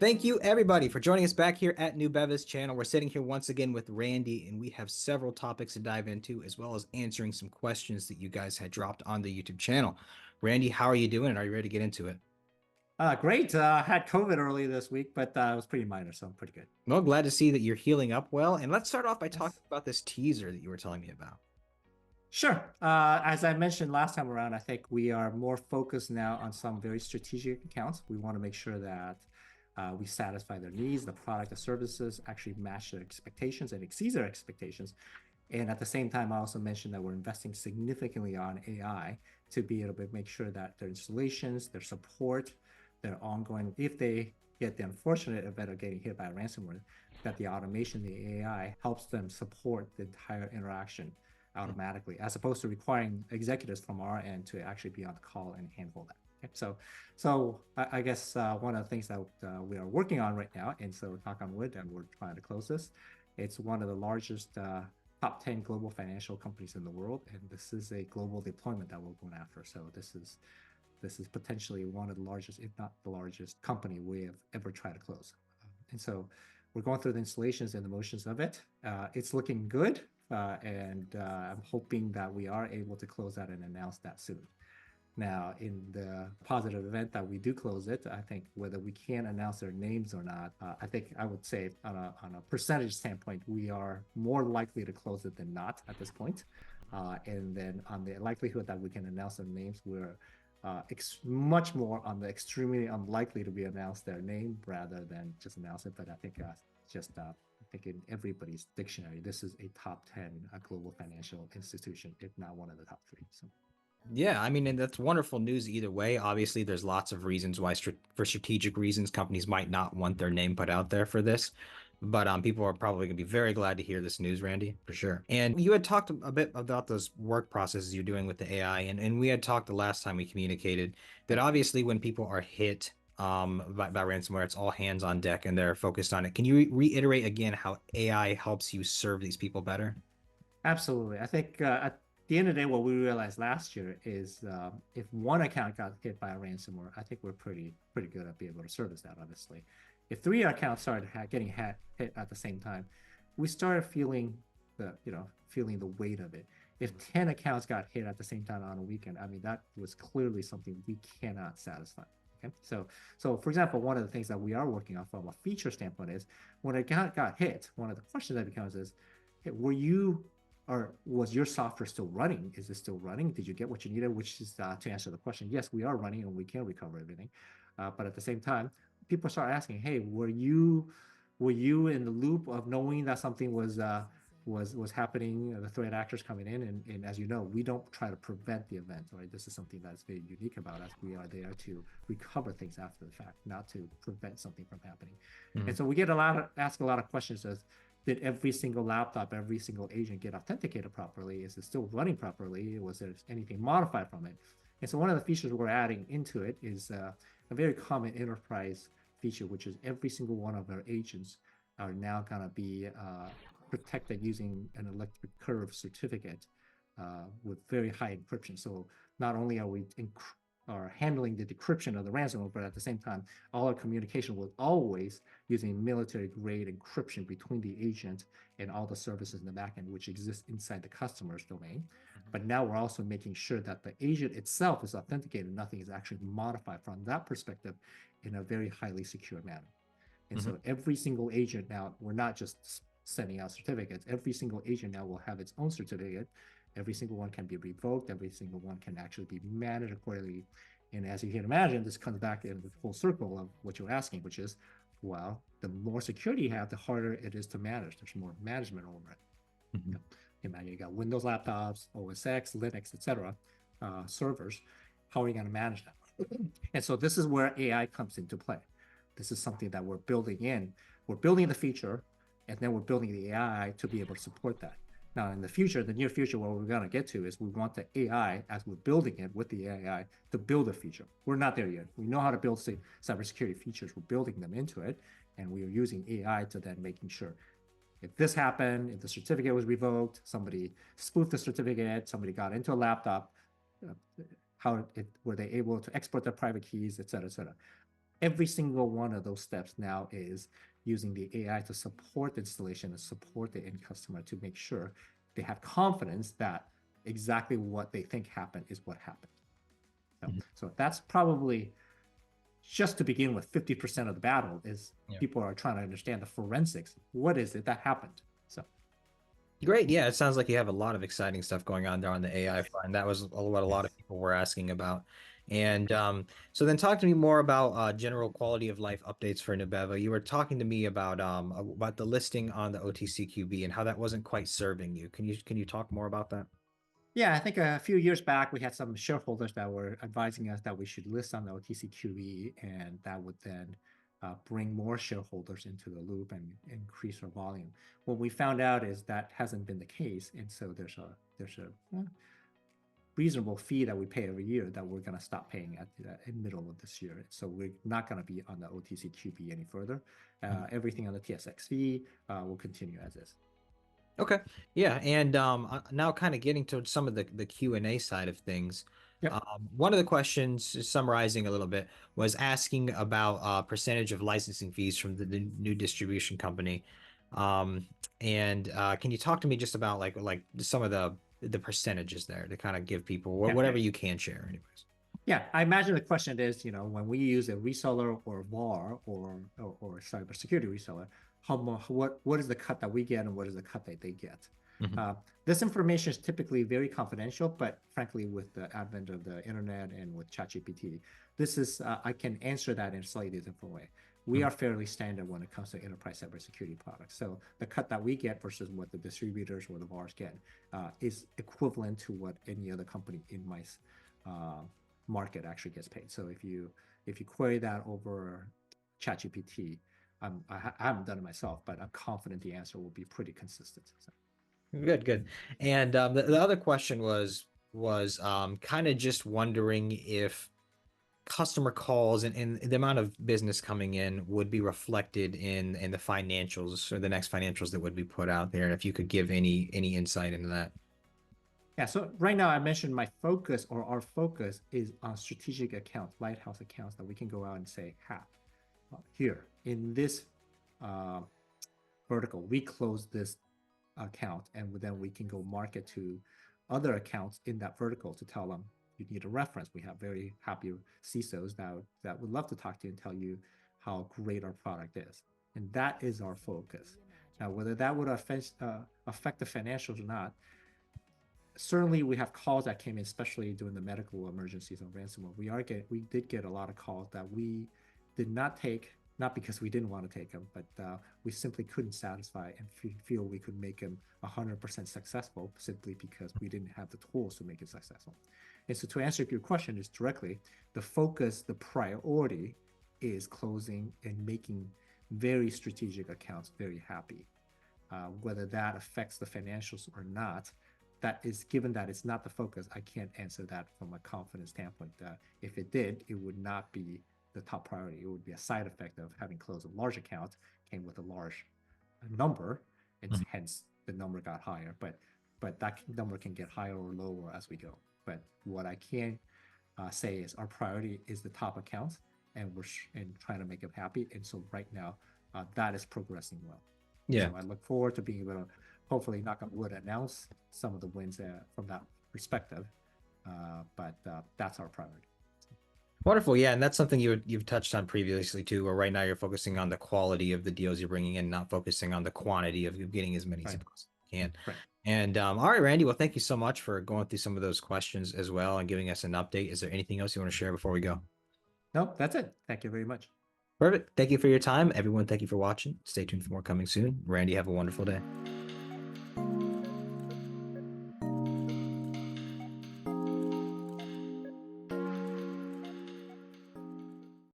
Thank you, everybody, for joining us back here at Nubeva's channel. We're sitting here once again with Randy, and we have several topics to dive into, as well as answering some questions that you guys had dropped on the YouTube channel. Randy, how are you doing? And are you ready to get into it? Great. Had COVID early this week, but it was pretty minor, so I'm pretty good. Well, glad to see that you're healing up well. And let's start off by talking Yes. about this teaser that you were telling me about. Sure. As I mentioned last time around, I think we are more focused now on some very strategic accounts. We want to make sure that we satisfy their needs, the product, the services actually match their expectations and exceed their expectations. And at the same time, I also mentioned that we're investing significantly on AI to be able to make sure that their installations, their support, their ongoing, if they get the unfortunate event of getting hit by a ransomware, that the automation, the AI helps them support the entire interaction automatically, as opposed to requiring executives from our end to actually be on the call and handle that. Okay? So I guess one of the things that we are working on right now, and so knock on wood, and we're trying to close this. It's one of the largest top 10 global financial companies in the world, and this is a global deployment that we're going after. So this is potentially one of the largest, if not the largest, company we have ever tried to close. And so we're going through the installations and the motions of it. It's looking good, and I'm hoping that we are able to close that and announce that soon. Now, in the positive event that we do close it, I think whether we can announce their names or not, I think I would say on a percentage standpoint, we are more likely to close it than not at this point. And then on the likelihood that we can announce their names, we're much more on the extremely unlikely to be announced their name rather than just announce it. But I think I think in everybody's dictionary, this is a top 10 global financial institution, if not one of the top three. So. Yeah, I mean, and that's wonderful news either way. Obviously, there's lots of reasons why, for strategic reasons, companies might not want their name put out there for this. But people are probably going to be very glad to hear this news, Randy, for sure. And you had talked a bit about those work processes you're doing with the AI, and we had talked the last time we communicated that obviously when people are hit by ransomware, it's all hands on deck and they're focused on it. Can you reiterate again how AI helps you serve these people better? Absolutely. I think at the end of the day, what we realized last year is if one account got hit by a ransomware, I think we're pretty good at being able to service that, obviously. If three accounts started getting hit at the same time, we started feeling feeling the weight of it. If 10 accounts got hit at the same time on a weekend, I mean, that was clearly something we cannot satisfy. Okay. So for example, one of the things that we are working on from a feature standpoint is when a account got hit, one of the questions that becomes is, hey, or was your software still running? Is it still running? Did you get what you needed? Which is to answer the question, yes, we are running and we can recover everything. But at the same time, people start asking, hey, were you in the loop of knowing that something was happening, the threat actors coming in? And as you know, we don't try to prevent the event, right? This is something that's very unique about us. We are there to recover things after the fact, not to prevent something from happening. And so we get ask a lot of questions as, did every single laptop, every single agent get authenticated properly? Is it still running properly? Was there anything modified from it? And so one of the features we're adding into it is a very common enterprise feature, which is every single one of our agents are now going to be protected using an electric curve certificate with very high encryption. So not only are we are handling the decryption of the ransomware, but at the same time, all our communication was always using military-grade encryption between the agent and all the services in the backend, which exist inside the customer's domain. But now we're also making sure that the agent itself is authenticated, nothing is actually modified from that perspective in a very highly secure manner. And so every single agent now, we're not just sending out certificates. Every single agent now will have its own certificate. Every single one can be revoked. Every single one can actually be managed accordingly. And as you can imagine, this comes back in the full circle of what you're asking, which is, well, the more security you have, the harder it is to manage. There's more management over it. Mm-hmm. Imagine you got Windows laptops, OS X, Linux, etc., servers. How are you going to manage that? And so this is where AI comes into play. This is something that we're building in. We're building the feature, and then we're building the AI to be able to support that. Now, in the future, the near future, what we're going to get to is we want the AI, as we're building it with the AI, to build a feature. We're not there yet. We know how to build cybersecurity features. We're building them into it, and we are using AI to then making sure if this happened, if the certificate was revoked, somebody spoofed the certificate, somebody got into a laptop, were they able to export their private keys, et cetera, et cetera. every single one of those steps now is using the AI to support the installation and support the end customer to make sure they have confidence that exactly what they think happened is what happened. So that's probably, just to begin with, 50% of the battle is people are trying to understand the forensics. What is it that happened? So Great. Yeah, it sounds like you have a lot of exciting stuff going on there on the AI front. That was what a lot of people were asking about. And so then talk to me more about general quality of life updates for Nubeva. You were talking to me about the listing on the OTCQB and how that wasn't quite serving you. Can you talk more about that? yeah, I think a few years back, we had some shareholders that were advising us that we should list on the OTCQB, and that would then bring more shareholders into the loop and increase our volume. What we found out is that hasn't been the case, and so there's a reasonable fee that we pay every year that we're going to stop paying at the middle of this year. So we're not going to be on the OTCQB any further. Everything on the TSXV will continue as is. Okay. Yeah. And now kind of getting to some of the Q&A side of things. Yep. One of the questions, summarizing a little bit, was asking about percentage of licensing fees from the new distribution company. And can you talk to me just about like some of the percentages there to kind of give people whatever you can share, anyways. Yeah, I imagine the question is, when we use a reseller or VAR or cybersecurity reseller, what is the cut that we get and what is the cut that they get? This information is typically very confidential, but frankly, with the advent of the internet and with ChatGPT, this is I can answer that in a slightly different way. We are fairly standard when it comes to enterprise cybersecurity products. So the cut that we get versus what the distributors or the VARs get is equivalent to what any other company in my market actually gets paid. So if you query that over ChatGPT, I haven't done it myself, but I'm confident the answer will be pretty consistent. So. Good. And the other question was kind of just wondering if customer calls and the amount of business coming in would be reflected in the financials or the next financials that would be put out there, and if you could give any insight into that. Yeah, so right now I mentioned my focus or our focus is on strategic accounts, lighthouse accounts that we can go out and say, here in this vertical, we close this account, and then we can go market to other accounts in that vertical to tell them you need a reference. We have very happy CISOs that would love to talk to you and tell you how great our product is. And that is our focus. Now, whether that would affect the financials or not, certainly we have calls that came in, especially during the medical emergencies on ransomware. We did get a lot of calls that we did not take, not because we didn't want to take them, but we simply couldn't satisfy and feel we could make them 100% successful simply because we didn't have the tools to make it successful. And so to answer your question is directly, the focus, the priority is closing and making very strategic accounts very happy. Whether that affects the financials or not, that is, given that it's not the focus, I can't answer that from a confidence standpoint. If it did, it would not be the top priority. It would be a side effect of having closed a large account, came with a large number, and hence the number got higher. But that number can get higher or lower as we go. But what I can say is our priority is the top accounts, and we're trying to make them happy. And so right now, that is progressing well. Yeah. So I look forward to being able to, hopefully, knock on wood, announce some of the wins from that perspective. But that's our priority. Wonderful. Yeah. And that's something you've touched on previously too, where right now you're focusing on the quality of the deals you're bringing in, not focusing on the quantity of getting as many as you can. Right. And all right, Randy, well, thank you so much for going through some of those questions as well and giving us an update. Is there anything else you want to share before we go? No, that's it. Thank you very much. Perfect. Thank you for your time. Everyone, thank you for watching. Stay tuned for more coming soon. Randy, have a wonderful day.